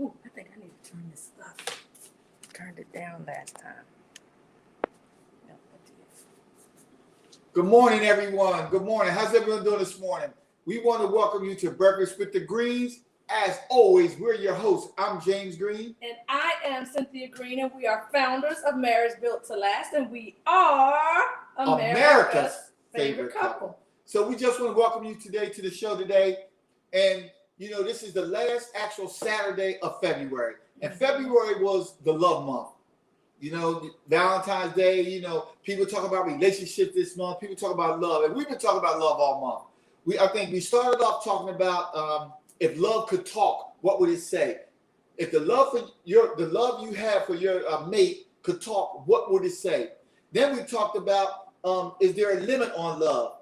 Ooh, I think I need to turn this up. Turned it down last time. Yep, I did. Good morning, everyone. Good morning. How's everyone doing this morning? We want to welcome you to Breakfast with the Greenes. As always, we're your hosts. I'm James Greene. And I am Cynthia Greene, and we are founders of Marriage Built to Last, and we are America's favorite couple. So we just want to welcome you today to the show today. And, you know, this is the last actual Saturday of February. And February was the love month. You know, Valentine's Day, you know, people talk about relationships this month. People talk about love. And we've been talking about love all month. I think we started off talking about if love could talk, what would it say? If the love you have for your mate could talk, what would it say? Then we talked about is there a limit on love?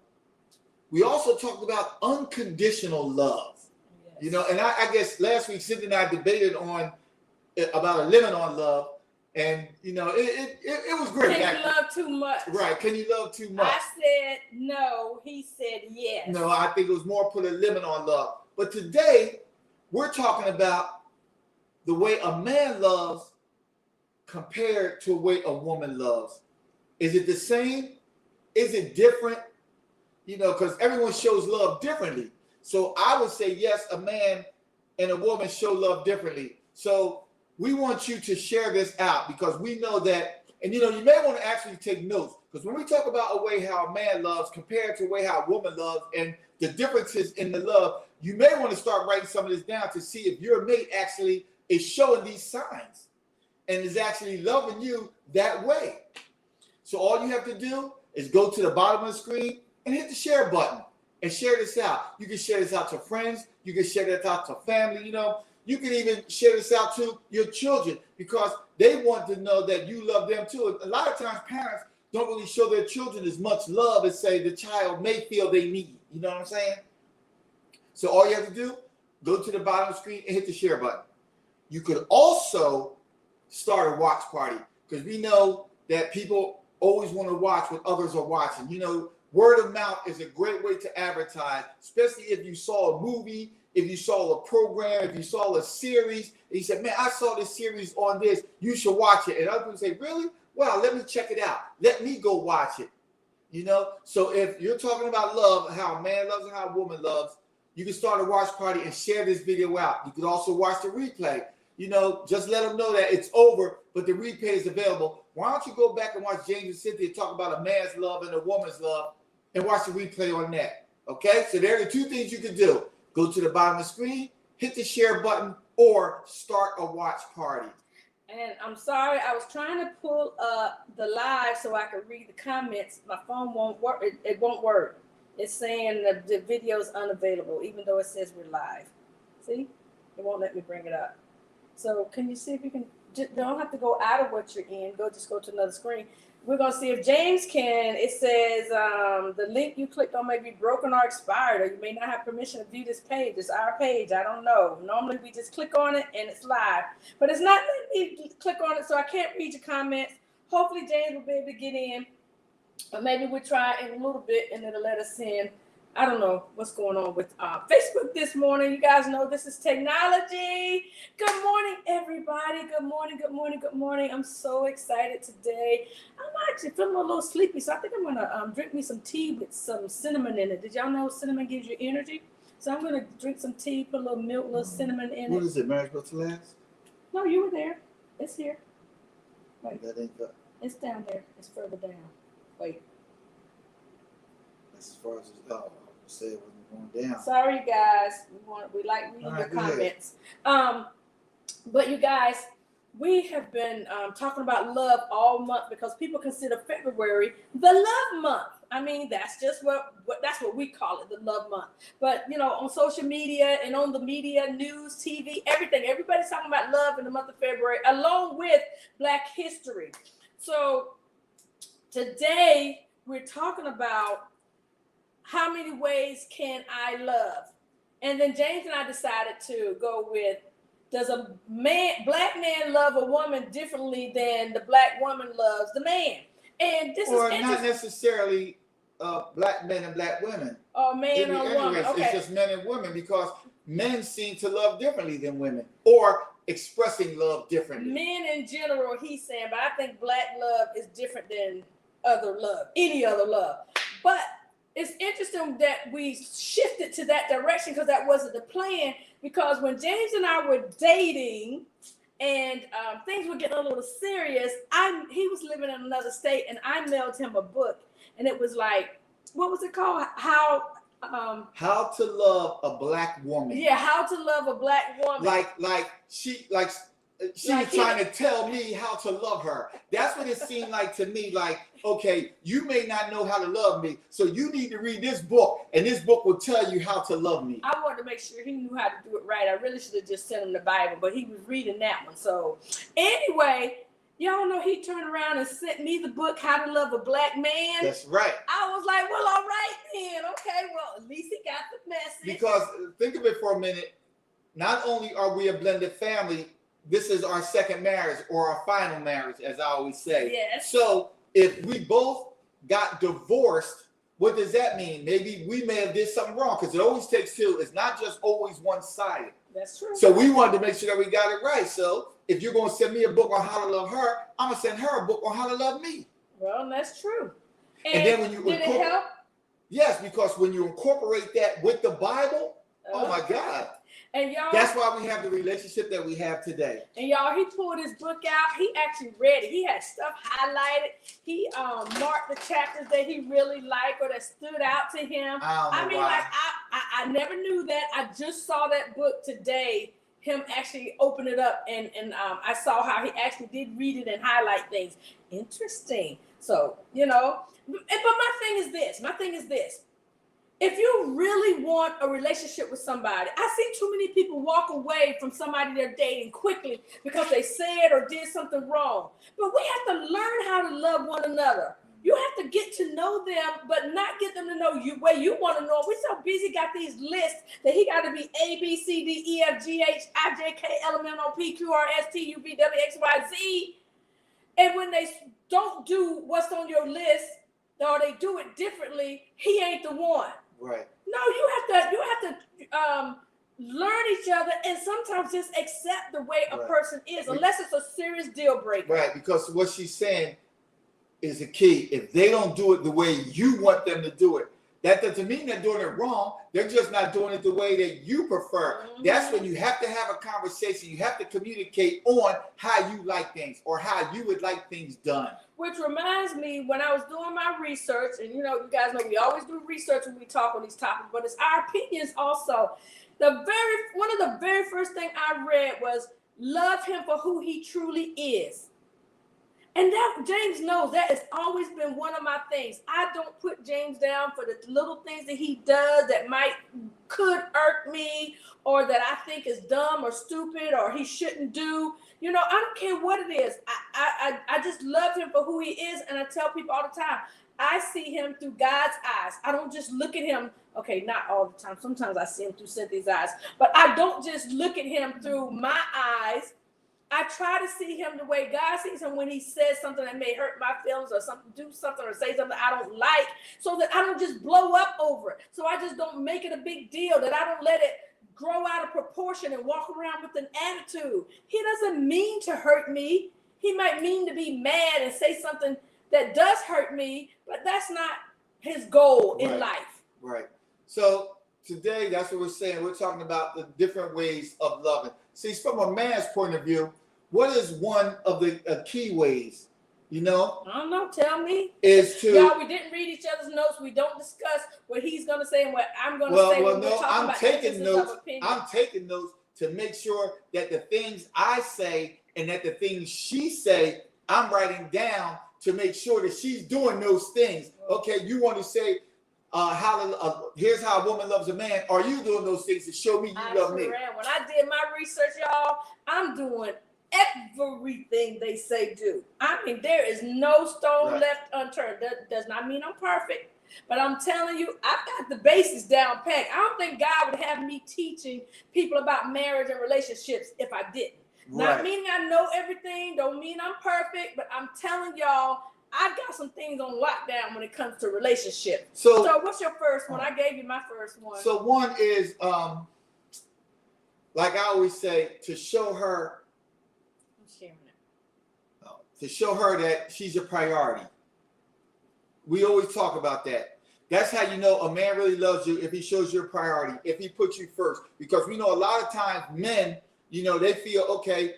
We also talked about unconditional love. Yes. You know, and I guess last week Cindy and I debated about a limit on love, and you know it was great. Can you love too much? Right? Can you love too much? I said no. He said yes. No, I think it was more put a limit on love. But today, we're talking about the way a man loves compared to the way a woman loves. Is it the same? Is it different? You know, because everyone shows love differently. So I would say, yes, a man and a woman show love differently. So we want you to share this out because we know that, and you know, you may want to actually take notes because when we talk about a way how a man loves compared to the way how a woman loves and the differences in the love, you may want to start writing some of this down to see if your mate actually is showing these signs and is actually loving you that way. So all you have to do is go to the bottom of the screen and hit the share button and share this out. You can share this out to friends. You can share this out to family. You know, you can even share this out to your children because they want to know that you love them too. A lot of times parents don't really show their children as much love as say the child may feel they need. You know what I'm saying? So all you have to do, go to the bottom of the screen and hit the share button. You could also start a watch party because we know that people always want to watch what others are watching. You know, word of mouth is a great way to advertise, especially if you saw a movie, if you saw a program, if you saw a series, and you said, man, I saw this series on this, you should watch it. And other people say, really? Well, let me check it out. Let me go watch it. You know, so if you're talking about love, how a man loves and how a woman loves, you can start a watch party and share this video out. You could also watch the replay. You know, just let them know that it's over, but the replay is available. Why don't you go back and watch James and Cynthia talk about a man's love and a woman's love and watch the replay on that. Okay? So there are the two things you can do. Go to the bottom of the screen, hit the share button, or start a watch party. And I'm sorry, I was trying to pull up the live so I could read the comments. My phone won't work. It won't work. It's saying that the video is unavailable, even though it says we're live. See? It won't let me bring it up. So can you see if you can, don't have to go out of what you're in. Just go to another screen. We're going to see if James can. It says the link you clicked on may be broken or expired, or you may not have permission to view this page. It's our page. I don't know. Normally we just click on it and it's live. But it's not letting me click on it, so I can't read your comments. Hopefully James will be able to get in. Or maybe we'll try in a little bit and it'll let us in. I don't know what's going on with Facebook this morning. You guys know this is technology. Good morning, everybody. Good morning, good morning, good morning. I'm so excited today. I'm actually feeling a little sleepy, so I think I'm going to drink me some tea with some cinnamon in it. Did y'all know cinnamon gives you energy? So I'm going to drink some tea, put a little milk, a little cinnamon in it. What is it, Marriage Built to Last? No, you were there. It's here. Wait. That ain't good. It's down there. It's further down. Wait. As far as say it wasn't going down. Sorry, you guys. We like reading your comments. But you guys, we have been talking about love all month because people consider February the love month. I mean, that's just what that's what we call it, the love month. But you know, on social media and on the media, news, TV, everything, everybody's talking about love in the month of February, along with Black History. So today we're talking about how many ways can I love? And then James and I decided to go with, does a black man love a woman differently than the black woman loves the man? And this or is not necessarily black men and black women. Or man or woman. Race. Okay. It's just men and women because men seem to love differently than women, or expressing love differently. Men in general, he's saying, but I think black love is different than other love, any other love. But it's interesting that we shifted to that direction because that wasn't the plan. Because when James and I were dating and things were getting a little serious, he was living in another state, and I mailed him a book, and it was like, what was it called? How to Love a Black Woman. Yeah, How to Love a Black Woman. She was trying to tell me how to love her. That's what it seemed like to me. Like, okay, you may not know how to love me, so you need to read this book, and this book will tell you how to love me. I wanted to make sure he knew how to do it right. I really should have just sent him the Bible, but he was reading that one. So anyway, y'all know he turned around and sent me the book, How to Love a Black Man. That's right. I was like, well, all right then. Okay, well, at least he got the message. Because think of it for a minute. Not only are we a blended family, this is our second marriage, or our final marriage, as I always say. Yes. So if we both got divorced, what does that mean? Maybe we may have did something wrong, because it always takes two. It's not just always one-sided. That's true. So we wanted to make sure that we got it right. So if you're going to send me a book on how to love her, I'm going to send her a book on how to love me. Well, that's true. And then when you did it help? Yes, because when you incorporate that with the Bible, oh my God. And y'all, that's why we have the relationship that we have today. And y'all, he pulled his book out. He actually read it. He had stuff highlighted. He marked the chapters that he really liked or that stood out to him. I never knew that. I just saw that book today. Him actually open it up, and I saw how he actually did read it and highlight things. Interesting. So, but my thing is this. If you really want a relationship with somebody, I see too many people walk away from somebody they're dating quickly because they said or did something wrong. But we have to learn how to love one another. You have to get to know them, but not get them to know you where you want to know. We're so busy, got these lists that he got to be A, B, C, D, E, F, G, H, I, J, K, L, M, N, O, P, Q, R, S, T, U, V, W, X, Y, Z. And when they don't do what's on your list, or they do it differently, he ain't the one. Right. No, you have to learn each other, and sometimes just accept the way a person is, unless it's a serious deal breaker. Right, because what she's saying is the key. If they don't do it the way you want them to do it, that doesn't mean they're doing it wrong. They're just not doing it the way that you prefer. Mm-hmm. That's when you have to have a conversation. You have to communicate on how you like things or how you would like things done. Which reminds me, when I was doing my research, and you guys know we always do research when we talk on these topics, but it's our opinions also. One of the very first thing I read was love him for who he truly is. And that James knows that has always been one of my things. I don't put James down for the little things that he does that could irk me, or that I think is dumb or stupid or he shouldn't do. I don't care what it is. I just love him for who he is. And I tell people all the time, I see him through God's eyes. I don't just look at him. Okay, not all the time. Sometimes I see him through Cynthia's eyes. But I don't just look at him through my eyes. I try to see him the way God sees him when he says something that may hurt my feelings, or do something or say something I don't like, so that I don't just blow up over it. So I just don't make it a big deal, that I don't let it grow out of proportion and walk around with an attitude. He doesn't mean to hurt me. He might mean to be mad and say something that does hurt me, but that's not his goal in life. Right. So today, that's what we're saying. We're talking about the different ways of loving. See, from a man's point of view, what is one of the key ways? I don't know. Tell me. Is to y'all. We didn't read each other's notes. We don't discuss what he's going to say and what I'm going to say. Well, no. I'm taking notes. I'm taking notes to make sure that the things I say and that the things she say, I'm writing down to make sure that she's doing those things. Okay, you want to say here's how a woman loves a man. Are you doing those things to show me you love me? When I did my research, y'all, I'm doing everything they say do. I mean, there is no stone left unturned. That does not mean I'm perfect, but I'm telling you, I've got the basics down pat. I don't think God would have me teaching people about marriage and relationships if I didn't. Not meaning I know everything, don't mean I'm perfect, but I'm telling y'all, I've got some things on lockdown when it comes to relationships. So what's your first one? I gave you my first one. So one is like I always say, to show her, I'm sharing it. to show her that she's a priority. We always talk about that. That's how you know a man really loves you, if he shows you a priority, if he puts you first. Because we know a lot of times men, you know, they feel, okay,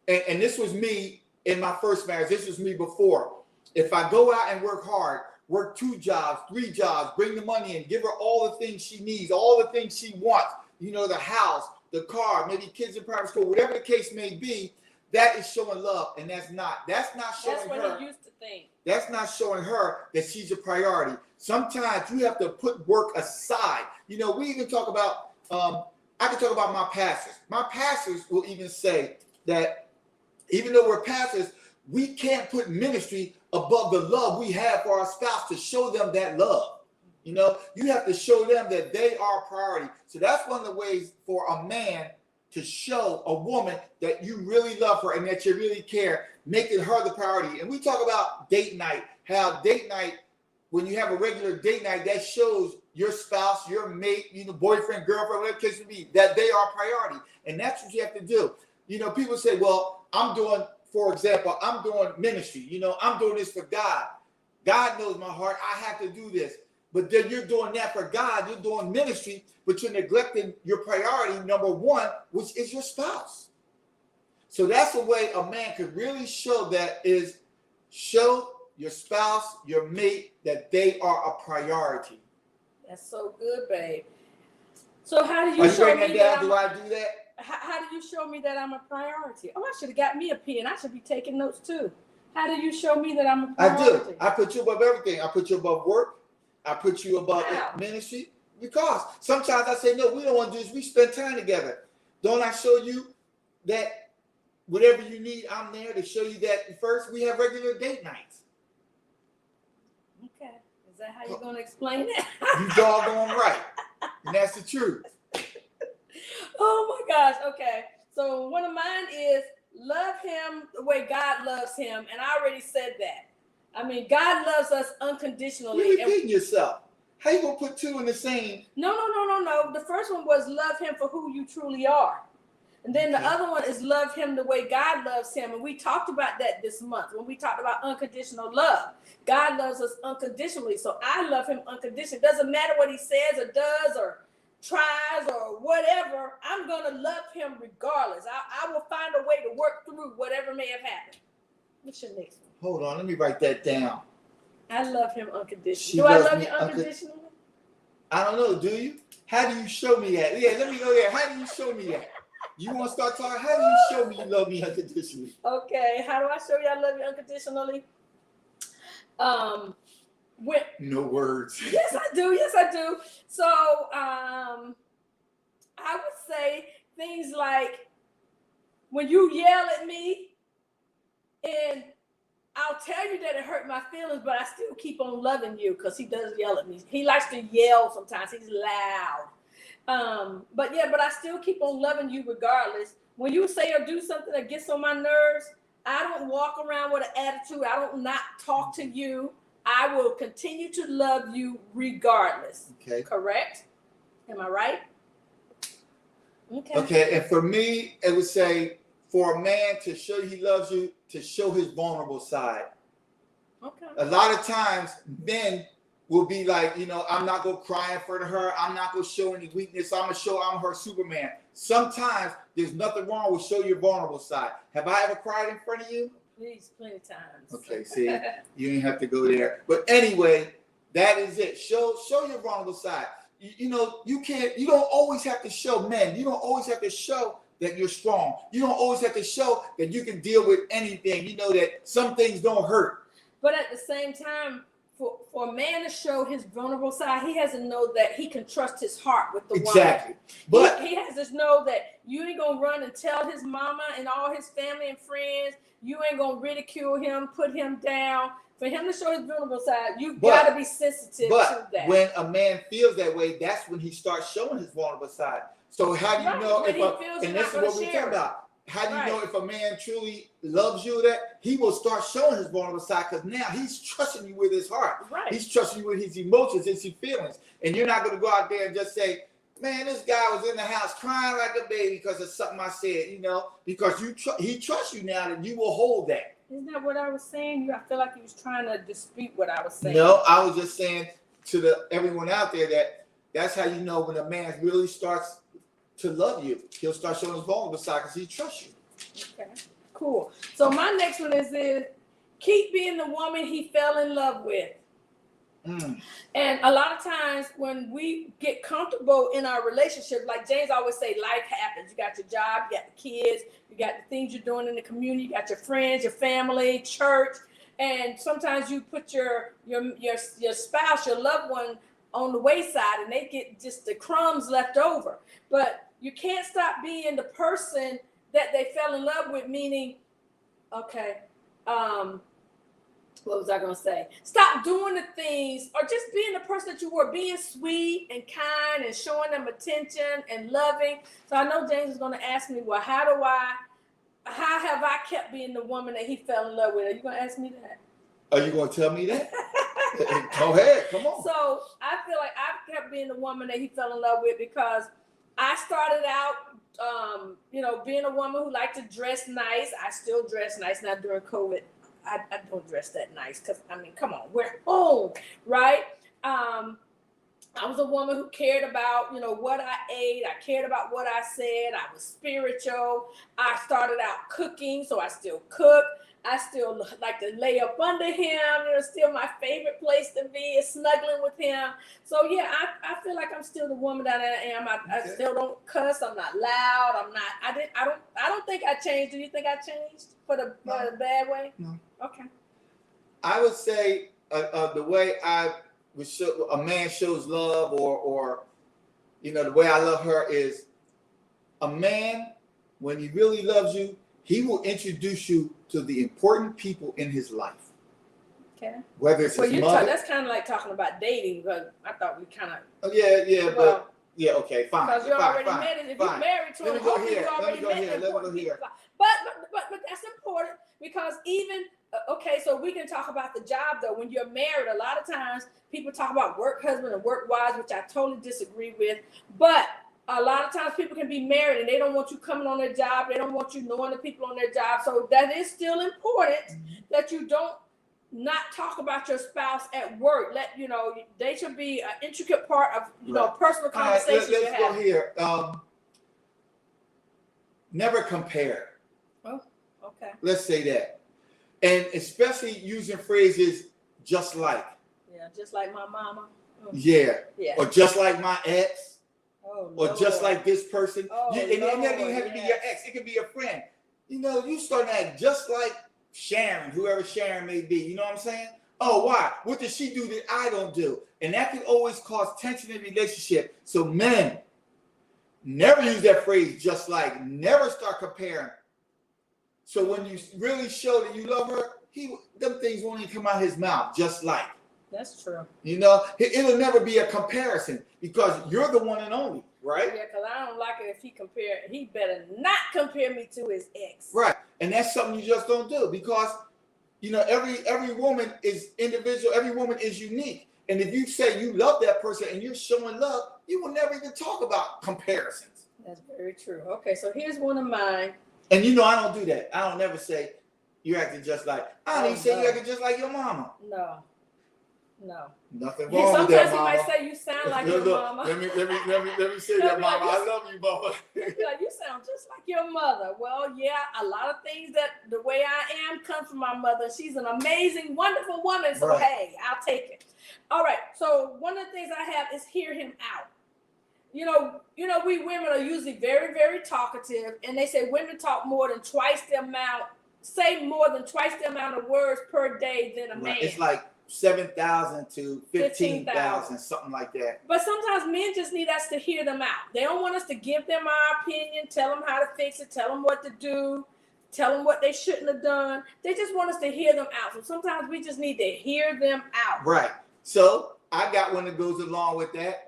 and this was me in my first marriage. This was me before. If I go out and work hard, work 2 jobs, 3 jobs, bring the money in, give her all the things she needs, all the things she wants, you know, the house, the car, maybe kids in private school, whatever the case may be, that is showing love. And that's not showing That's her. what he used to think. That's not showing her that she's a priority. Sometimes you have to put work aside. You know, we even talk about, I can talk about my pastors. My pastors will even say that even though we're pastors, we can't put ministry above the love we have for our spouse to show them that love. You know, you have to show them that they are a priority. So that's one of the ways for a man to show a woman that you really love her and that you really care, making her the priority. And we talk about date night, how date night, when you have a regular date night, that shows your spouse, your mate, you know, boyfriend, girlfriend, whatever the case may be, that they are a priority. And that's what you have to do. You know, people say, well, I'm doing, for example, I'm doing ministry. You know, I'm doing this for God. God knows my heart. I have to do this. But then you're doing that for God. You're doing ministry, but you're neglecting your priority, number one, which is your spouse. So that's the way a man could really show that, is show your spouse, your mate, that they are a priority. That's so good, babe. So how do you Are you show writing me that down? that? Do I do that? How do you show me that I'm a priority? Oh, I should have got me a pen. I should be taking notes too. How do you show me that I'm a priority? I do. I put you above everything. I put you above work. I put you above ministry. Because sometimes I say, no, we don't want to do this. We spend time together. Don't I show you that whatever you need, I'm there to show you that first? We have regular date nights. Okay. Is that how you're going to explain it? You doggone right. And that's the truth. Oh my gosh. Okay. So one of mine is love him the way God loves him. And I already said that. I mean, God loves us unconditionally. You're repeating yourself. How you going to put two in the same? No. The first one was love him for who you truly are. And then the other one is love him the way God loves him. And we talked about that this month when we talked about unconditional love. God loves us unconditionally. So I love him unconditionally. Doesn't matter what he says or does or tries or whatever. I'm going to love him regardless. I will find a way to work through whatever may have happened. What's your next one? Hold on. Let me write that down. I love him unconditionally. Do I love you unconditionally? I don't know. Do you? How do you show me that? Yeah, let me go there. How do you show me that? You want to start talking? How do you show me you love me unconditionally? Okay. How do I show you I love you unconditionally? No words. Yes, I do. So I would say things like when you yell at me, and I'll tell you that it hurt my feelings, but I still keep on loving you because he does yell at me. He likes to yell sometimes. He's loud. But I still keep on loving you regardless. When you say or do something that gets on my nerves, I don't walk around with an attitude. I don't not talk to you. I will continue to love you regardless. Okay. Correct? Am I right? Okay. And for me, it would say for a man to show he loves you, to show his vulnerable side. Okay. A lot of times men will be like, you know, I'm not going to cry in front of her. I'm not going to show any weakness. I'm going to show I'm her Superman. Sometimes there's nothing wrong with show your vulnerable side. Have I ever cried in front of you? Please, plenty of times. Okay, see, you didn't have to go there. But anyway, that is it. Show your vulnerable side. You know, you don't always have to show men. You don't always have to show that you're strong. You don't always have to show that you can deal with anything. You know that some things don't hurt. But at the same time, for a man to show his vulnerable side, he has to know that he can trust his heart with the exactly. woman. But he has to know that you ain't gonna run and tell his mama and all his family and friends. You ain't gonna ridicule him, put him down. For him to show his vulnerable side, you've got to be sensitive to that. When a man feels that way, that's when he starts showing his vulnerable side. So how do you know and this is what we're talking about. How do you know if a man truly loves you, that he will start showing his vulnerable side, because now he's trusting you with his heart. Right. He's trusting you with his emotions, his feelings. And you're not going to go out there and just say, man, this guy was in the house crying like a baby because of something I said, you know, because he trusts you now that you will hold that. Isn't that what I was saying? I feel like he was trying to dispute what I was saying. No, I was just saying to everyone out there that's how you know when a man really starts to love you. He'll start showing his vulnerable side because he trusts you. Okay, cool. So my next one is keep being the woman he fell in love with. And a lot of times when we get comfortable in our relationship, like James always say, life happens. You got your job, you got the kids, you got the things you're doing in the community, you got your friends, your family, church, and sometimes you put your spouse, your loved one on the wayside, and they get just the crumbs left over. But you can't stop being the person that they fell in love with, meaning, okay, what was I going to say? Stop doing the things or just being the person that you were, being sweet and kind and showing them attention and loving. So I know James is going to ask me, well, how have I kept being the woman that he fell in love with? Are you going to ask me that? Are you going to tell me that? Go ahead. Come on. So I feel like I've kept being the woman that he fell in love with because I started out, being a woman who liked to dress nice. I still dress nice now during COVID. I don't dress that nice because, I mean, come on, we're home, right? I was a woman who cared about, what I ate. I cared about what I said. I was spiritual. I started out cooking, so I still cook. I still like to lay up under him. Still my favorite place to be is snuggling with him. So yeah, I feel like I'm still the woman that I am. I still don't cuss. I'm not loud. I don't think I changed. Do you think I changed for the bad way? No. Okay. I would say the way I would show a man shows love, or the way I love her is a man when he really loves you, he will introduce you to the important people in his life. Okay. Whether it's his mother. That's kind of like talking about dating, but I thought we kind of. Oh, yeah, okay, fine. Because you're already fine, married. If fine. you're married to him, Let me go here. But that's important because even so we can talk about the job though. When you're married, a lot of times people talk about work husband and work wives, which I totally disagree with. But a lot of times people can be married and they don't want you coming on their job. They don't want you knowing the people on their job. So that is still important that you don't not talk about your spouse at work. They should be an intricate part of personal conversation. Let's go here. Never compare. Oh, okay. Let's say that. And especially using phrases just like. Yeah, just like my mama. Oh. Yeah. Or just like my ex. Oh, or Lord. Just like this person. Oh, And it doesn't even have to be your ex. It could be a friend. You start to act just like Sharon, whoever Sharon may be. You know what I'm saying? Oh, why? What does she do that I don't do? And that can always cause tension in a relationship. So men, never use that phrase just like. Never start comparing. So when you really show that you love her, them things won't even come out of his mouth, just like. That's true. It'll never be a comparison because you're the one and only, right? Yeah, because I don't like it if he better not compare me to his ex. Right. And that's something you just don't do because, every woman is individual. Every woman is unique. And if you say you love that person and you're showing love, you will never even talk about comparisons. That's very true. Okay, so here's one of mine. And I don't do that. I don't never say you're acting just like. I don't even say you're acting just like your mama. No. Nothing wrong with that, mama. Sometimes he might say you sound like your mama. Let me say that, mama. I love you, mama. Like, you sound just like your mother. Well, yeah, a lot of things that the way I am comes from my mother. She's an amazing, wonderful woman. So right. Hey, I'll take it. All right. So one of the things I have is hear him out. We women are usually very, very talkative, and they say women talk say more than twice the amount of words per day than a man. It's like 7,000 to 15,000, something like that. But sometimes men just need us to hear them out. They don't want us to give them our opinion, tell them how to fix it, tell them what to do, tell them what they shouldn't have done. They just want us to hear them out. So sometimes we just need to hear them out. Right. So I got one that goes along with that.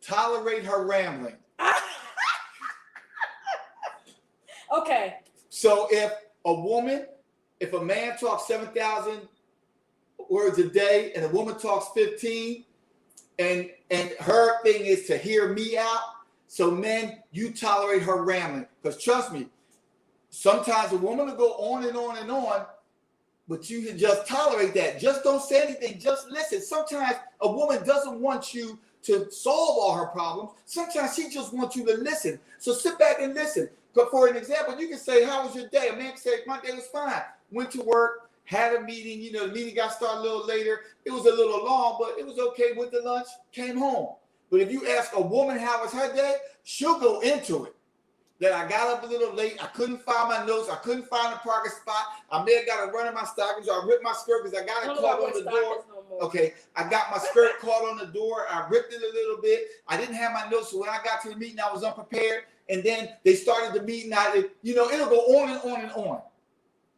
Tolerate her rambling. Okay. So if a man talks 7,000 words a day and a woman talks 15, and her thing is to hear me out. So men, you tolerate her rambling, because trust me, sometimes a woman will go on and on and on, but you can just tolerate that. Just don't say anything. Just listen. Sometimes a woman doesn't want you to solve all her problems. Sometimes she just wants you to listen. So sit back and listen. But for an example, you can say, how was your day? A man can say, my day was fine. Went to work, had a meeting. You know, the meeting got started a little later. It was a little long, but it was okay. Went to lunch, came home. But if you ask a woman how was her day, she'll go into it. That I got up a little late. I couldn't find my notes. I couldn't find a parking spot. I may have got a run in my stockings, or I ripped my skirt because I got it caught on the door. Okay, I got my skirt caught on the door. I ripped it a little bit. I didn't have my notes, so when I got to the meeting, I was unprepared. And then they started the meeting. It'll go on and on and on.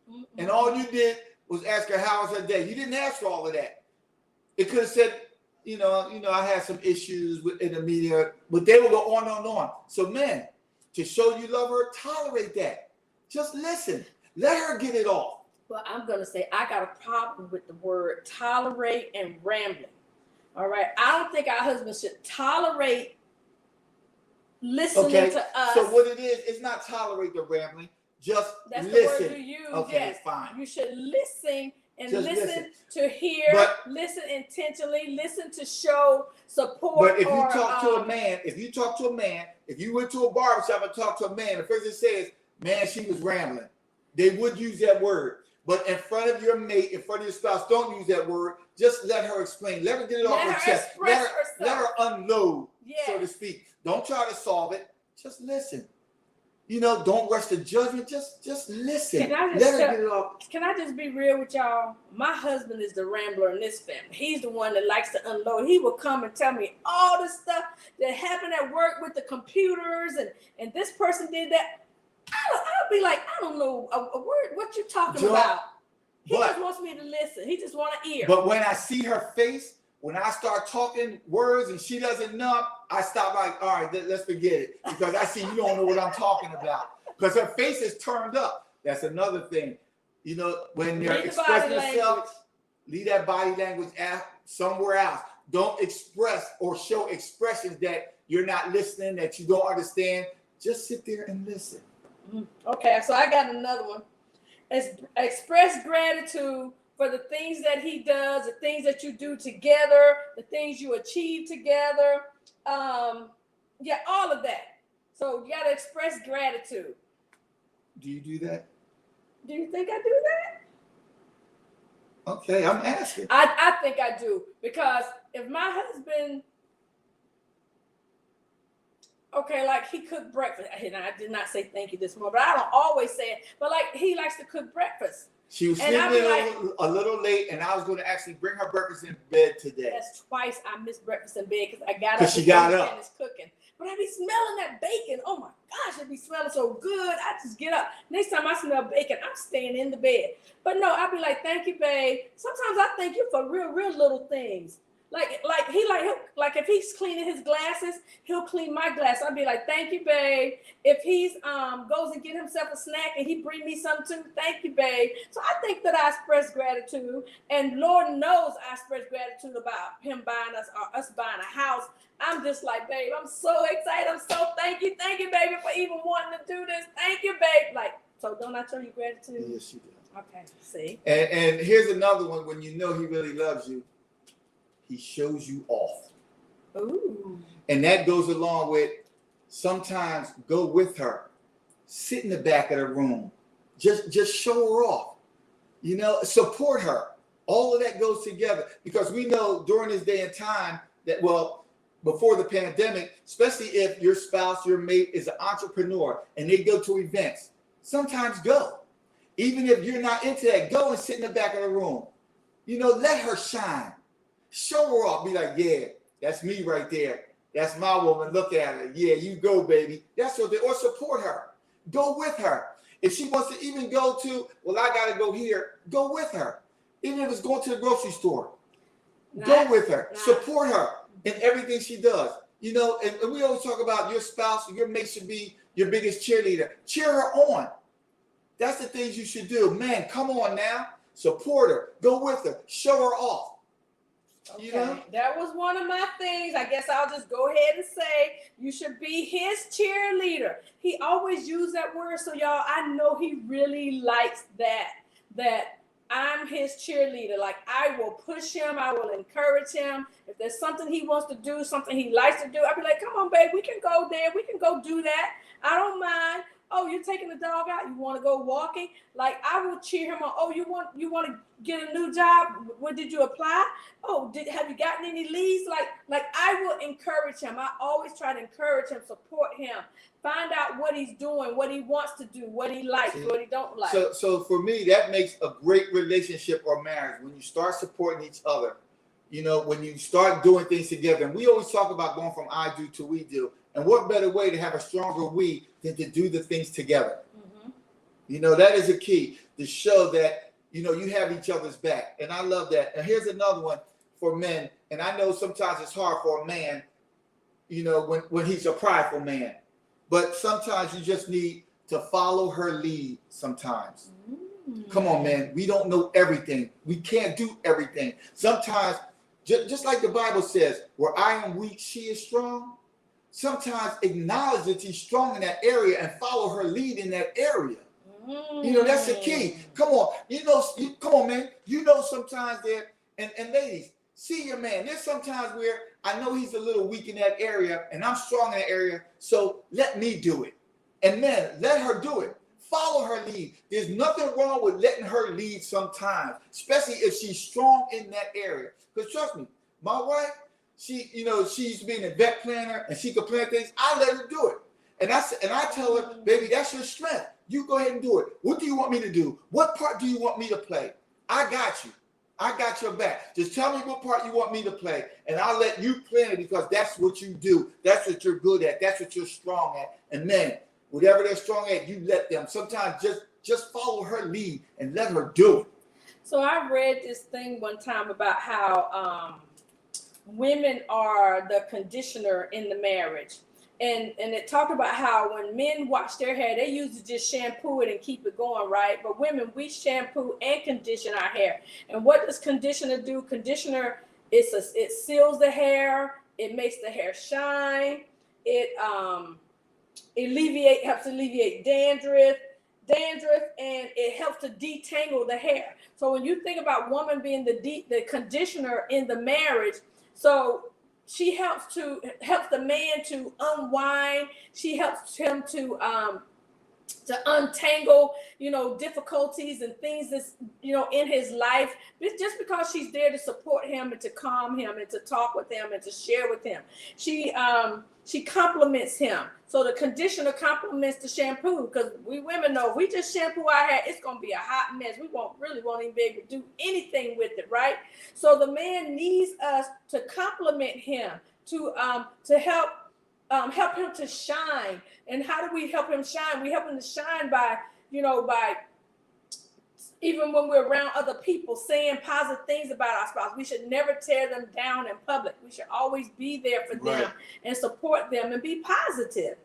Mm-hmm. And all you did was ask her how was her day. You didn't ask for all of that. It could have said, I had some issues in the media, but they will go on and on. So men, to show you love her, tolerate that. Just listen. Let her get it off. Well, I'm going to say I got a problem with the word tolerate and rambling. All right. I don't think our husbands should tolerate listening to us. So what it is, it's not tolerate the rambling. Just That's listen. That's the word you use. Okay, yes. Fine. You should listen and just listen to hear, listen intentionally, listen to show support. But if you talk to a man, if you went to a barbershop and talked to a man, the person says, man, she was rambling. They would use that word. But in front of your mate, in front of your spouse, don't use that word. Just let her explain. Let her get it off her chest. Let her unload, so to speak. Don't try to solve it. Just listen. Don't rush to judgment. Just listen. Let her get it off. Can I just be real with y'all? My husband is the rambler in this family. He's the one that likes to unload. He will come and tell me all the stuff that happened at work with the computers and this person did that. I'll be like, I don't know a word. What you talking about? He just wants me to listen. He just want to hear. But when I see her face, when I start talking words and she doesn't know, I stop like, all right, let's forget it. Because I see you don't know what I'm talking about. Because her face is turned up. That's another thing. When you're expressing yourself, leave that body language somewhere else. Don't express or show expressions that you're not listening, that you don't understand. Just sit there and listen. Okay, so I got another one. Express gratitude for the things that he does, the things that you do together, the things you achieve together. All of that. So you got to express gratitude. Do you do that? Do you think I do that? Okay, I'm asking. I think I do, because if my husband, like he cooked breakfast, and I did not say thank you this morning, but I don't always say it, but like he likes to cook breakfast. She was sleeping a little late, and I was going to actually bring her breakfast in bed today. That's twice I missed breakfast in bed because I got up. She got up. And it's cooking. But I be smelling that bacon. Oh my gosh, it be smelling so good. I just get up. Next time I smell bacon, I'm staying in the bed. But no, I'll be like, thank you, babe. Sometimes I thank you for real little things. Like if he's cleaning his glasses, he'll clean my glass. I'll be like, thank you, babe. If he's goes and get himself a snack and he bring me some too, thank you, babe. So I think that I express gratitude, and Lord knows I express gratitude about him buying us buying a house. I'm just like, babe, I'm so excited. I'm so thank you, baby, for even wanting to do this. Thank you, babe. Like, so don't I show you gratitude? Yes, you do. Okay, see. And here's another one. When you know he really loves you, he shows you off. Ooh. And that goes along with sometimes go with her. Sit in the back of the room. Just show her off. Support her. All of that goes together, because we know during this day and time that, before the pandemic, especially if your spouse, your mate is an entrepreneur and they go to events, sometimes go. Even if you're not into that, go and sit in the back of the room. Let her shine. Show her off. Be like, yeah, that's me right there. That's my woman. Look at her. Yeah, you go, baby. That's what or support her. Go with her. If she wants to even go to, I got to go here, go with her. Even if it's going to the grocery store, go with her. Support her in everything she does. And we always talk about your spouse, your mate should be your biggest cheerleader. Cheer her on. That's the things you should do. Man, come on now. Support her. Go with her. Show her off. Okay, You know? that was one of my things. I guess I'll just go ahead and say you should be his cheerleader. He always used that word, so y'all, I know he really likes that. That I'm his cheerleader. Like, I will push him, I will encourage him. If there's something he wants to do, something he likes to do, I'll be like, come on, babe, we can go there, we can go do that. I don't mind. Oh, you're taking the dog out? You want to go walking? Like, I will cheer him on. Oh, you want to get a new job? What did you apply? Oh, have you gotten any leads? Like I will encourage him. I always try to encourage him, support him, find out what he's doing, what he wants to do, what he likes, what he don't like. So for me, that makes a great relationship or marriage when you start supporting each other. You know, when you start doing things together. And we always talk about going from I do to we do. And what better way to have a stronger we than to do the things together? Mm-hmm. You know, that is a key to show that, you know, you have each other's back. And I love that. And here's another one for men. And I know sometimes it's hard for a man, you know, when he's a prideful man. But sometimes you just need to follow her lead sometimes. Mm-hmm. Come on, man. We don't know everything. We can't do everything. Sometimes, just like the Bible says, where I am weak, she is strong. Sometimes acknowledge that she's strong in that area and follow her lead in that area. Mm. You know, that's the key. Come on. You know, come on, man. You know, sometimes there, and ladies, see your man. There's sometimes where I know he's a little weak in that area and I'm strong in that area. So let me do it. And men, let her do it. Follow her lead. There's nothing wrong with letting her lead sometimes, especially if she's strong in that area. Because trust me, my wife, she used to be an event planner and she could plan things. I let her do it. And I tell her, baby, that's your strength. You go ahead and do it. What do you want me to do? What part do you want me to play? I got you. I got your back. Just tell me what part you want me to play, and I'll let you plan it because that's what you do. That's what you're good at. That's what you're strong at. And then, whatever they're strong at, you let them. Sometimes just follow her lead and let her do it. So I read this thing one time about how women are the conditioner in the marriage. And it talked about how when men wash their hair, they usually just shampoo it and keep it going, right? But women, we shampoo and condition our hair. And what does conditioner do? Conditioner, it seals the hair. It makes the hair shine. It helps alleviate dandruff, and it helps to detangle the hair. So when you think about woman being the conditioner in the marriage, so she helps the man to unwind. She helps him to untangle, difficulties and things that's, in his life. Just because she's there to support him and to calm him and to talk with him and to share with him. She compliments him. So the conditioner compliments the shampoo, because we women know if we just shampoo our hair, it's going to be a hot mess. We won't even be able to do anything with it, right? So the man needs us to compliment him, to help him to shine. And how do we help him shine? We help him to shine by even when we're around other people, saying positive things about our spouse. We should never tear them down in public. We should always be there for them and support them and be positive.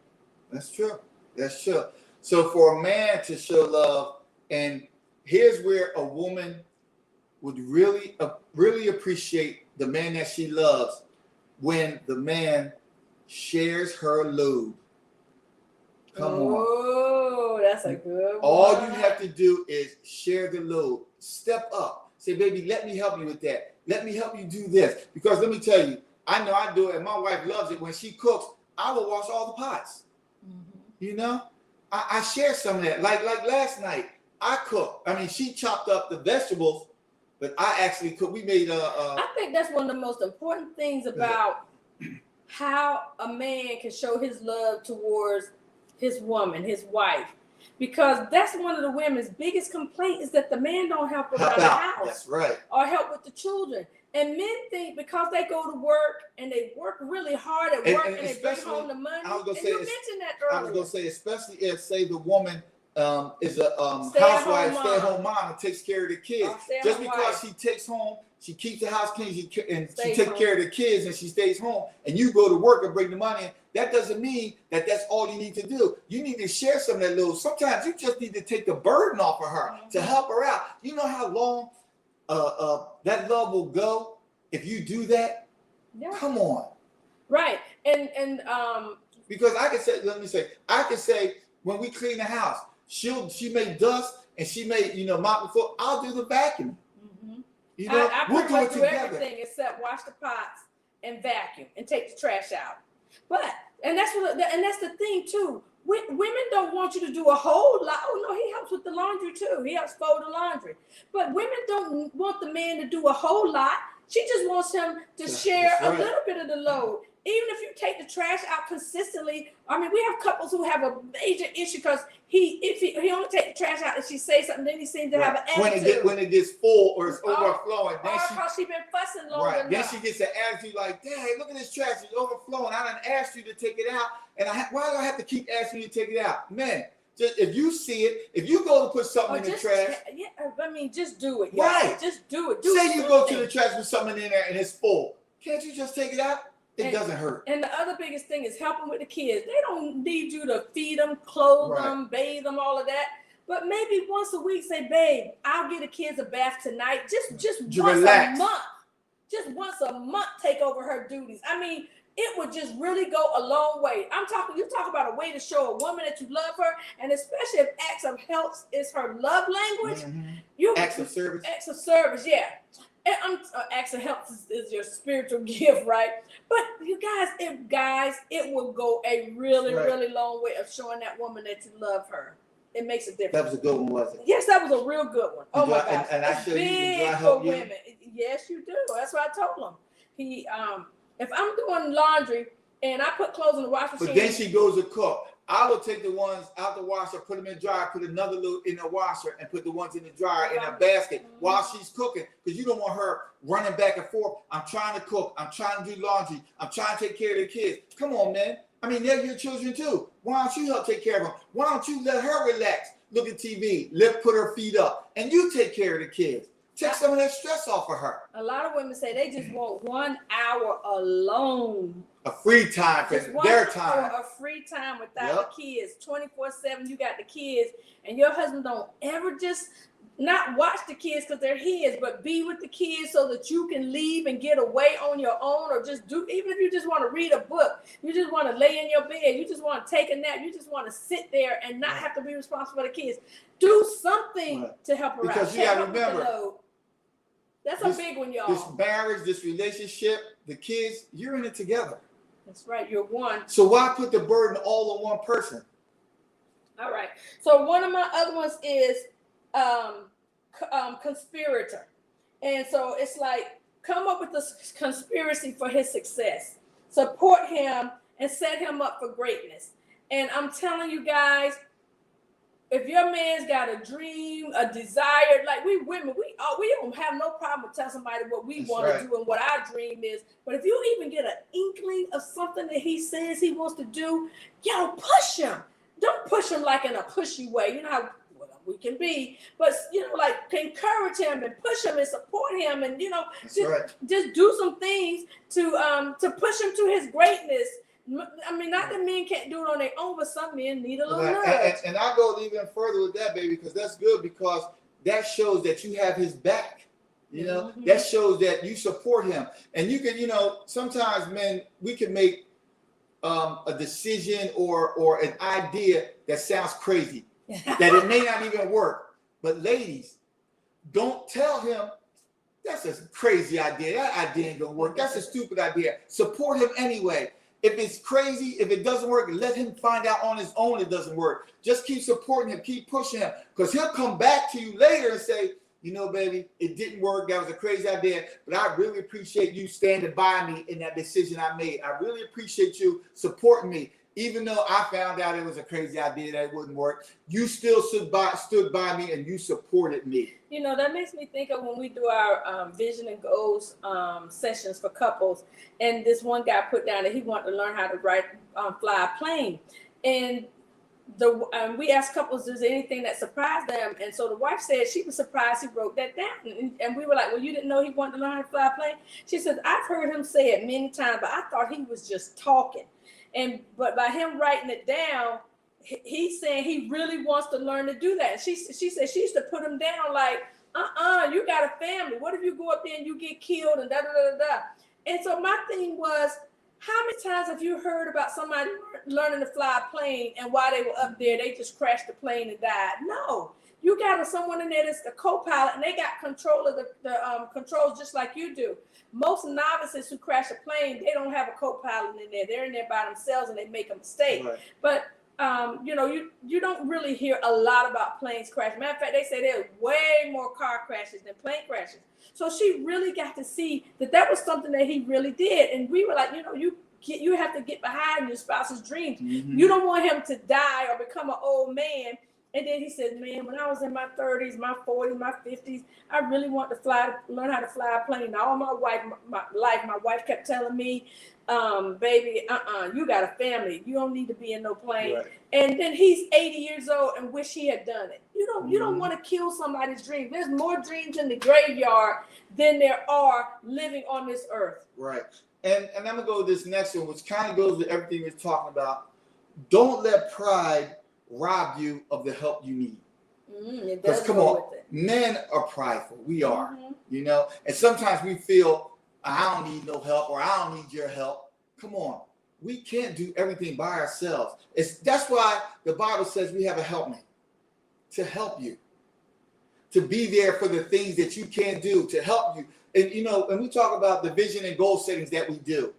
That's true. That's true. So for a man to show love, and here's where a woman would really appreciate the man that she loves, when the man shares her lube. Come on. Oh, that's a good one. All you have to do is share the load. Step up. Say, baby, let me help you with that. Let me help you do this. Because let me tell you, I know I do it, and my wife loves it. When she cooks, I will wash all the pots. Mm-hmm. I share some of that. Like last night, I cooked. I mean, she chopped up the vegetables, but I actually cooked. We made I think that's one of the most important things about how a man can show his love towards his woman, his wife, because that's one of the women's biggest complaints is that the man don't help around the house. That's right. Or help with the children. And men think because they go to work and they work really hard at work and they bring home the money. You mentioned that earlier. I was going to say, especially if, say, the woman is a housewife, stay-at-home mom, and takes care of the kids. Just because she takes home, she keeps the house clean, she takes care of the kids, and she stays home, and you go to work and bring the money in, that doesn't mean that that's all you need to do. You need to share some of that load. Sometimes you just need to take the burden off of her to help her out. You know how long that love will go if you do that, come on. Right. And because I can say, I can say when we clean the house, she made dust and she made, mop the floor. I'll do the vacuum. mm-hmm. I we'll do together. Everything except wash the pots and vacuum and take the trash out. And that's the thing too. Women don't want you to do a whole lot. Oh no, he helps with the laundry too. He helps fold the laundry. But women don't want the man to do a whole lot. She just wants him to share a little bit of the load. Even if you take the trash out consistently, I mean, we have couples who have a major issue because if he only take the trash out and she says something, then he seems to have an attitude. When it gets full or it's overflowing, then because she been fussing long enough. Then she gets an attitude like, "Dang, look at this trash, it's overflowing. I done asked you to take it out, and why do I have to keep asking you to take it out, man?" Just, if you see it, if you go to put something in the trash, just do it. Right, just do it. Say you go to the trash with something in there and it's full. Can't you just take it out? It doesn't hurt. And the other biggest thing is helping with the kids. They don't need you to feed them, clothe them, bathe them, all of that. But maybe once a week, say, "Babe, I'll give the kids a bath tonight." Just once a month. Just once a month, take over her duties. I mean, it would just really go a long way. You talk about a way to show a woman that you love her, and especially if acts of help is her love language. Mm-hmm. Acts of service. Acts of service, yeah. And acts of help is your spiritual gift, right? But you guys, it will go a really, really long way of showing that woman that you love her. It makes a difference. That was a good one, wasn't it? Yes, that was a real good one. Oh my gosh. And I should big for women. Yes, you do. That's what I told him. If I'm doing laundry and I put clothes in the washing machine. But then she goes to cook. I will take the ones out the washer, put them in the dryer, put another little in the washer, and put the ones in the dryer in a basket while she's cooking. Because you don't want her running back and forth. I'm trying to cook. I'm trying to do laundry. I'm trying to take care of the kids. Come on, man. I mean, they're your children too. Why don't you help take care of them? Why don't you let her relax, look at TV, put her feet up, and you take care of the kids? Take some of that stress off of her. A lot of women say they just want 1 hour alone. A free time for their time. A free time without the kids. 24/7, you got the kids, and your husband don't ever just not watch the kids because they're his, but be with the kids so that you can leave and get away on your own, or just even if you just want to read a book, you just want to lay in your bed, you just want to take a nap, you just want to sit there and not have to be responsible for the kids. Do something to help her out. Because you got to remember, that's a big one, y'all. This marriage, this relationship, the kids, you're in it together. That's right. You're one. So why put the burden all on one person? All right. So one of my other ones is conspirator. And so it's like, come up with a conspiracy for his success. Support him and set him up for greatness. And I'm telling you guys, if your man's got a dream, a desire, like we women, we don't have no problem with telling somebody what we want to do and what our dream is. But if you even get an inkling of something that he says he wants to do, push him. Don't push him like in a pushy way. You know how we can be, but like encourage him and push him and support him, and just do some things to push him to his greatness. I mean, not that men can't do it on their own, but some men need a little nudge. And I go even further with that, baby, because that's good, because that shows that you have his back. That shows that you support him. And you can, sometimes men, we can make a decision or an idea that sounds crazy, that it may not even work. But ladies, don't tell him that's a crazy idea. That idea ain't gonna work. That's a stupid idea. Support him anyway. If it's crazy, if it doesn't work, let him find out on his own it doesn't work. Just keep supporting him, keep pushing him, because he'll come back to you later and say, baby, it didn't work. That was a crazy idea, but I really appreciate you standing by me in that decision I made. I really appreciate you supporting me. Even though I found out it was a crazy idea that it wouldn't work, you still stood by me and you supported me. That makes me think of when we do our vision and goals sessions for couples. And this one guy put down that he wanted to learn how to fly a plane. And we asked couples, is there anything that surprised them? And so the wife said she was surprised he wrote that down. And we were like, well, you didn't know he wanted to learn how to fly a plane? She said, I've heard him say it many times, but I thought he was just talking. But by him writing it down, he's saying he really wants to learn to do that. She said she used to put him down like, You got a family. What if you go up there and you get killed and da da da da? And so my thing was, how many times have you heard about somebody learning to fly a plane and while they were up there, they just crashed the plane and died? No. You got someone in there that's the co-pilot, and they got control of the controls just like you do. Most novices who crash a plane, they don't have a co-pilot in there. They're in there by themselves and they make a mistake. Right. But you don't really hear a lot about planes crashing. Matter of fact, they say there's way more car crashes than plane crashes. So she really got to see that was something that he really did. And we were like, you have to get behind your spouse's dreams. Mm-hmm. You don't want him to die or become an old man. And then he said, man, when I was in my 30s, my 40s, my 50s, I really want to learn how to fly a plane. All my wife kept telling me, baby, you got a family. You don't need to be in no plane. Right. And then he's 80 years old and wish he had done it. You don't want to kill somebody's dream. There's more dreams in the graveyard than there are living on this earth. Right. And I'm going to go to this next one, which kind of goes with everything we're talking about. Don't let pride rob you of the help you need. Because come on, men are prideful. We are, and sometimes we feel, I don't need no help, or I don't need your help. Come on, we can't do everything by ourselves. That's why the Bible says we have a helpmate to help you, to be there for the things that you can't do, to help you. And when we talk about the vision and goal settings that we do,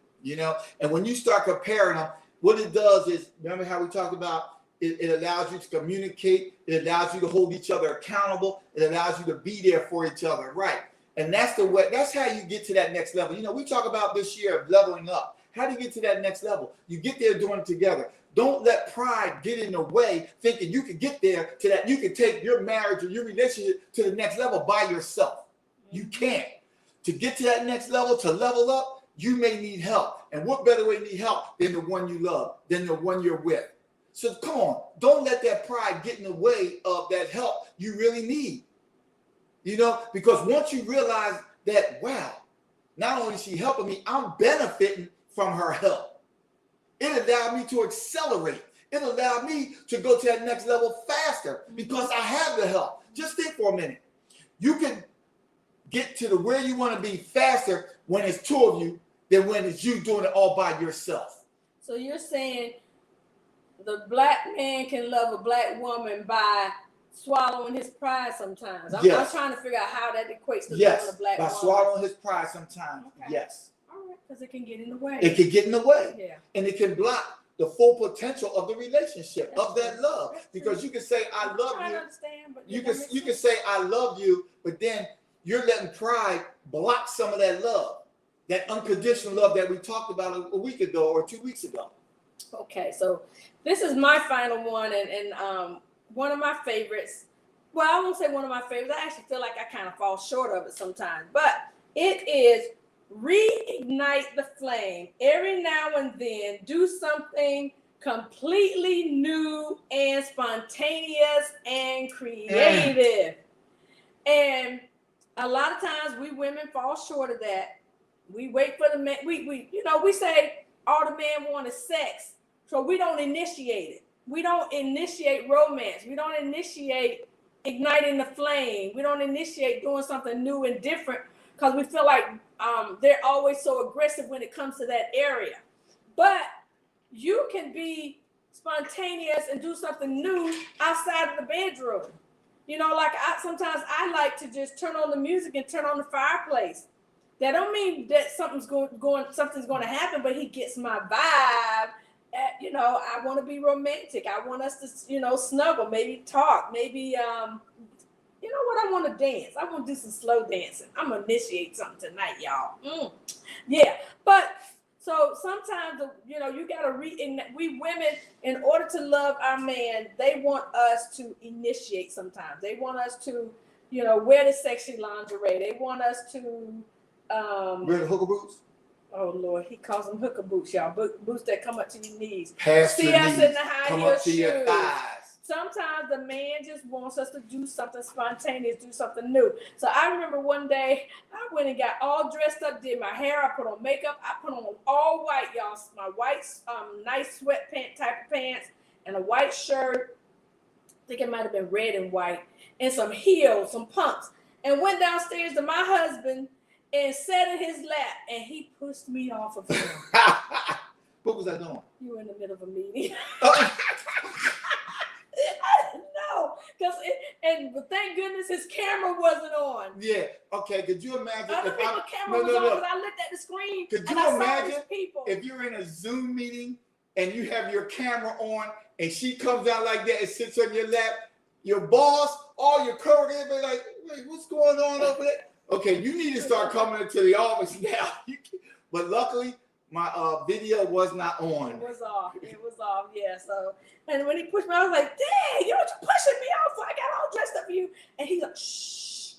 and when you start comparing them, what it does is, remember how we talked about, it allows you to communicate. It allows you to hold each other accountable. It allows you to be there for each other, right? And that's the way. That's how you get to that next level. We talk about this year of leveling up. How do you get to that next level? You get there doing it together. Don't let pride get in the way, thinking you can get there to that. You can take your marriage or your relationship to the next level by yourself. You can't. To get to that next level, to level up, you may need help. And what better way to need help than the one you love, than the one you're with? So come on, don't let that pride get in the way of that help you really need. Because once you realize that, wow, not only is she helping me, I'm benefiting from her help. It allowed me to accelerate. It allowed me to go to that next level faster because I have the help. Just think for a minute. You can get to where you want to be faster when it's two of you than when it's you doing it all by yourself. So you're saying the black man can love a black woman by swallowing his pride sometimes. I'm trying to figure out how that equates to loving a black woman. By swallowing his pride sometimes. Okay. Yes. All right, because it can get in the way. It can get in the way. Yeah. And it can block the full potential of the relationship, of that love. Because you can say, I love you. You can say, I love you, but then you're letting pride block some of that love, that unconditional love that we talked about a week ago or 2 weeks ago. Okay, so this is my final one, and one of my favorites. Well, I won't say one of my favorites. I actually feel like I kind of fall short of it sometimes, but it is reignite the flame. Every now and then, do something completely new and spontaneous and creative. And a lot of times, we women fall short of that. We wait for the man. We say all the man want is sex. So we don't initiate it. We don't initiate romance. We don't initiate igniting the flame. We don't initiate doing something new and different because we feel like they're always so aggressive when it comes to that area. But you can be spontaneous and do something new outside of the bedroom. Sometimes I like to just turn on the music and turn on the fireplace. That don't mean that something's going to happen, but he gets my vibe. I want to be romantic. I want us to, snuggle, maybe talk, maybe, I want to dance. I want to do some slow dancing. I'm going to initiate something tonight, y'all. Yeah. But so sometimes, you got to we women, in order to love our man, they want us to initiate sometimes. They want us to, wear the sexy lingerie. They want us to, wear the hooker boots? Oh Lord, he calls them hooker boots, y'all. Boots that come up to your knees. Past See your us knees. in the high Come heel up to shoes. your thighs. Sometimes the man just wants us to do something spontaneous, do something new. So I remember one day I went and got all dressed up, did my hair, I put on makeup, I put on all white, y'all. My white, nice sweatpant type of pants and a white shirt. I think it might have been red and white, and some heels, some pumps. and went downstairs to my husband and sat in his lap, and he pushed me off of him. What was I doing? You were in the middle of a meeting. Oh. I didn't know, but thank goodness his camera wasn't on. Yeah. Okay. Could you imagine? Other people's camera was on because I looked at the screen. Could you imagine if you're in a Zoom meeting and you have your camera on and she comes out like that and sits on your lap, your boss, all your coworkers, be like, "Wait, what's going on over there?" Okay, you need to start coming into the office now. But luckily, my video was not on. It was off. Yeah. So, and when he pushed me, I was like, "Dang, you're pushing me off!" So I got all dressed up for you, and he's like, "Shh."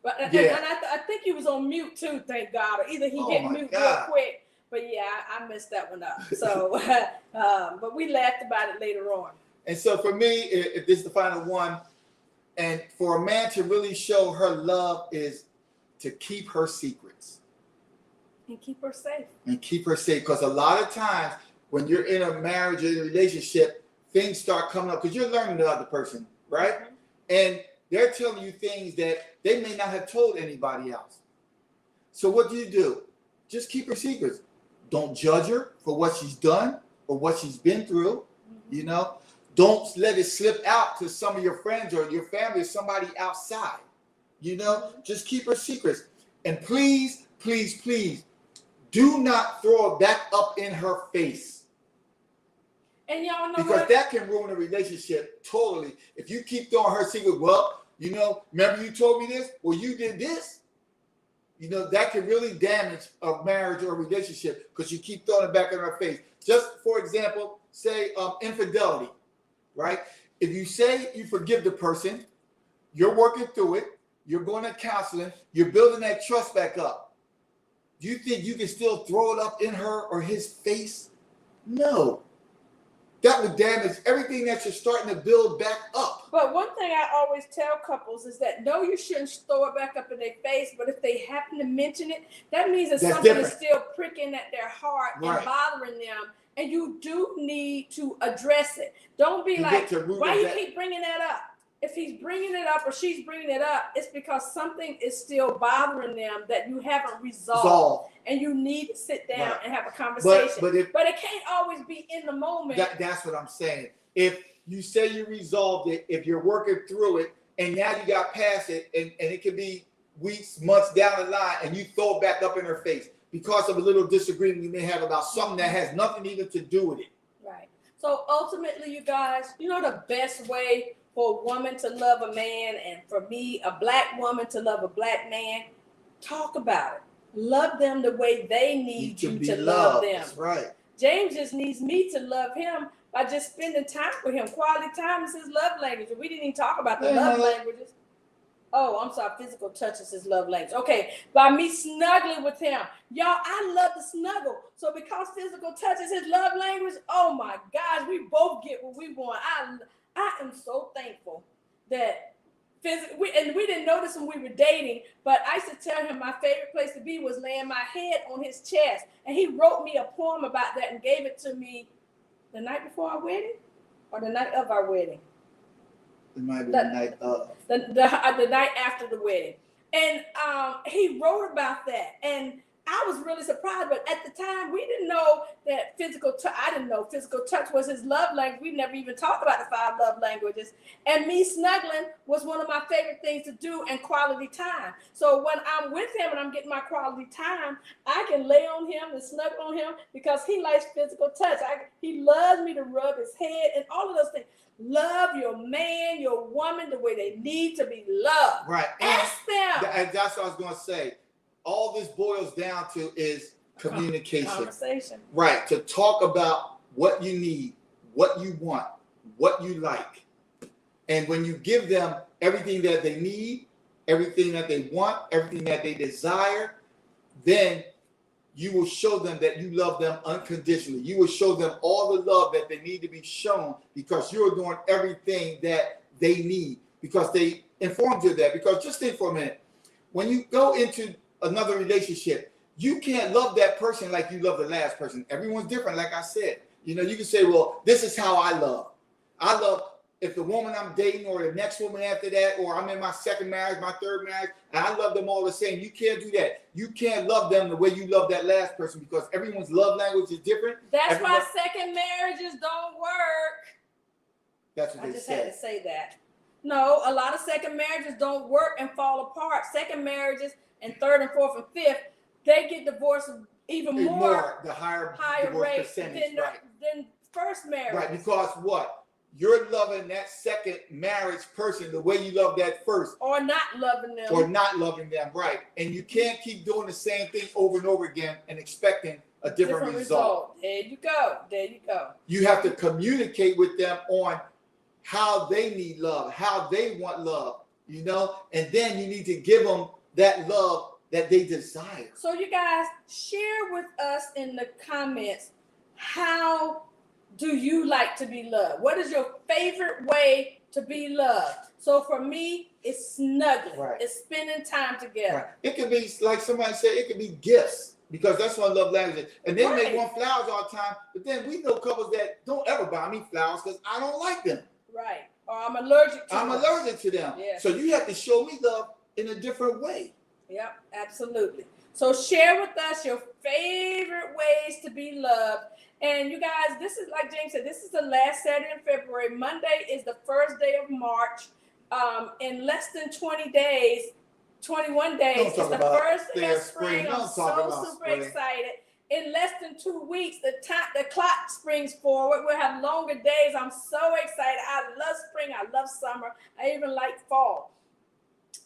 But and I think he was on mute too. Thank God, or either he hit mute real quick. But yeah, I messed that one up. So, but we laughed about it later on. And so for me, if this is the final one, and for a man to really show her love is to keep her secrets. And keep her safe. Because a lot of times when you're in a marriage or a relationship, things start coming up because you're learning the other person, right? Mm-hmm. And they're telling you things that they may not have told anybody else. So what do? Just keep her secrets. Don't judge her for what she's done or what she's been through, you know? Don't let it slip out to some of your friends or your family or somebody outside, you know? Just keep her secrets. And please, please, please, do not throw it back up in her face. And y'all know because that can ruin a relationship totally. If you keep throwing her secret, well, you know, remember you told me this? Well, you did this. You know, that can really damage a marriage or a relationship because you keep throwing it back in her face. Just for example, say infidelity, right? If you say you forgive the person, you're working through it, you're going to counseling, you're building that trust back up. Do you think you can still throw it up in her or his face? No. That would damage everything that you're starting to build back up. But one thing I always tell couples is that no, you shouldn't throw it back up in their face, but if they happen to mention it, that means that something is still pricking at their heart and bothering them, and you do need to address it. Don't be like, why you keep bringing that up? If he's bringing it up or she's bringing it up, it's because something is still bothering them that you haven't resolved. And you need to sit down and have a conversation. But it can't always be in the moment. That's what I'm saying. If you say you resolved it, if you're working through it, and now you got past it, and it could be weeks, months down the line, and you throw it back up in her face because of a little disagreement you may have about something that has nothing even to do with it. Right. So ultimately, you guys, you know the best way for a woman to love a man, and for me, a black woman to love a black man, talk about it. Love them the way they need you to love them. That's right. James just needs me to love him by just spending time with him. Quality time is his love language. We didn't even talk about the love languages. Oh, I'm sorry. Physical touch is his love language. Okay. By me snuggling with him. Y'all, I love to snuggle. So because physical touch is his love language, oh my gosh, we both get what we want. I am so thankful that we didn't know this when we were dating, but I used to tell him my favorite place to be was laying my head on his chest. And he wrote me a poem about that and gave it to me the night before our wedding or the night of our wedding. It might be the night of. The night after the wedding. And he wrote about that. And I was really surprised, but at the time we didn't know that physical touch. I didn't know physical touch was his love language. We never even talked about the 5 love languages. And me snuggling was one of my favorite things to do, and quality time. So when I'm with him and I'm getting my quality time, I can lay on him and snuggle on him because he likes physical touch. He loves me to rub his head and all of those things. Love your man, your woman the way they need to be loved. Right. Ask them. And that's what I was going to say. All this boils down to is communication. Conversation. Right. To talk about what you need, what you want, what you like. And when you give them everything that they need, everything that they want, everything that they desire, then you will show them that you love them unconditionally. You will show them all the love that they need to be shown because you're doing everything that they need because they informed you of that. Because just think for a minute, when you go into another relationship, you can't love that person like you love the last person. Everyone's different, like I said. You know, you can say, well, this is how I love. I love if the woman I'm dating or the next woman after that, or I'm in my second marriage, my third marriage, and I love them all the same. You can't do that. You can't love them the way you love that last person because everyone's love language is different. That's why second marriages don't work. That's what I they just say. had to say that. No, a lot of second marriages don't work and fall apart. Second marriages and third and fourth and fifth, they get divorced even more the higher rate percentage, than first marriage. Right, because what? You're loving that second marriage person the way you love that first. Or not loving them. Or not loving them, right. And you can't keep doing the same thing over and over again and expecting a different result. There you go. There you go. You have to communicate with them on how they need love, how they want love, you know, and then you need to give them that love that they desire. So you guys share with us in the comments, how do you like to be loved? What is your favorite way to be loved? So for me, it's snuggling. Right. It's spending time together. Right. It could be, like somebody said, it could be gifts, because that's what love language is. And they may want flowers all the time, but then we know couples that don't ever buy me flowers because I don't like them. Right. Or I'm allergic to them. Allergic to them. Yeah. So you have to show me love in a different way. Yep, absolutely. So share with us your favorite ways to be loved. And you guys, this is, like James said, this is the last Saturday in February. Monday is the first day of March. In less than 20 days, 21 days, it's the first day of spring. I'm so super excited. In less than 2 weeks, the clock springs forward. We'll have longer days. I'm so excited. I love spring. I love summer. I even like fall.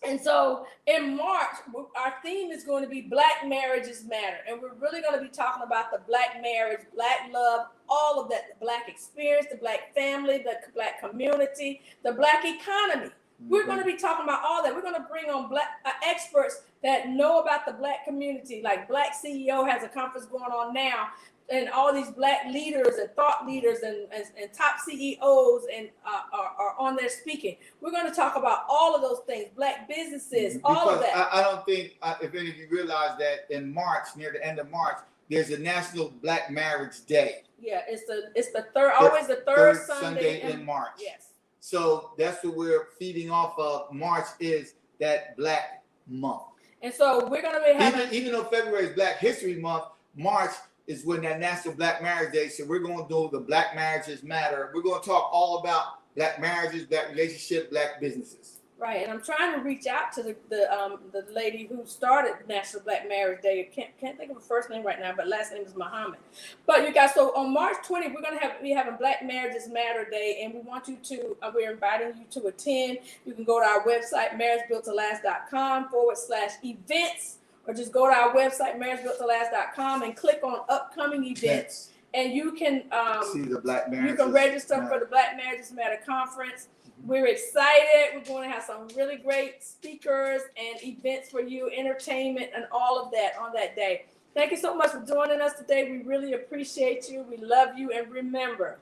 And so in March, our theme is going to be Black Marriages Matter. And we're really going to be talking about the Black marriage, Black love, all of that, the Black experience, the Black family, the Black community, the Black economy. We're going to be talking about all that. We're going to bring on Black experts that know about the Black community. Like Black CEO has a conference going on now, and all these Black leaders and thought leaders and top CEOs and are on there speaking. We're going to talk about all of those things, Black businesses, all of that. I don't think, if any of you realize that in March, near the end of March, there's a National Black Marriage Day. Yeah, it's the third, always the third Sunday in March. Yes. So that's what we're feeding off of. March is that Black month. And so we're going to be having... Even though February is Black History Month, March is when that National Black Marriage Day. So we're going to do the Black Marriages Matter. We're going to talk all about Black marriages, Black relationships, Black businesses. Right, and I'm trying to reach out to the lady who started National Black Marriage Day. Can't think of her first name right now, but last name is Muhammad. But you guys, so on March 20th, we're going to be having Black Marriages Matter Day, and we want you to, we're inviting you to attend. You can go to our website, marriagebuilttolast.com/events, or just go to our website, marriagebuilttolast.com, and click on upcoming events. And you can see the Black Marriages. You can register for the Black Marriages Matter Conference. We're excited. We're going to have some really great speakers and events for you, entertainment, and all of that on that day. Thank you so much for joining us today. We really appreciate you. We love you. And remember,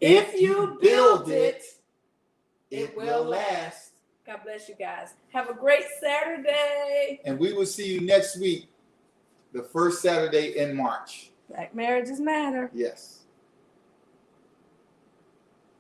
if you build it, it will last. God bless you guys. Have a great Saturday. And we will see you next week, the first Saturday in March. Black marriages matter. Yes.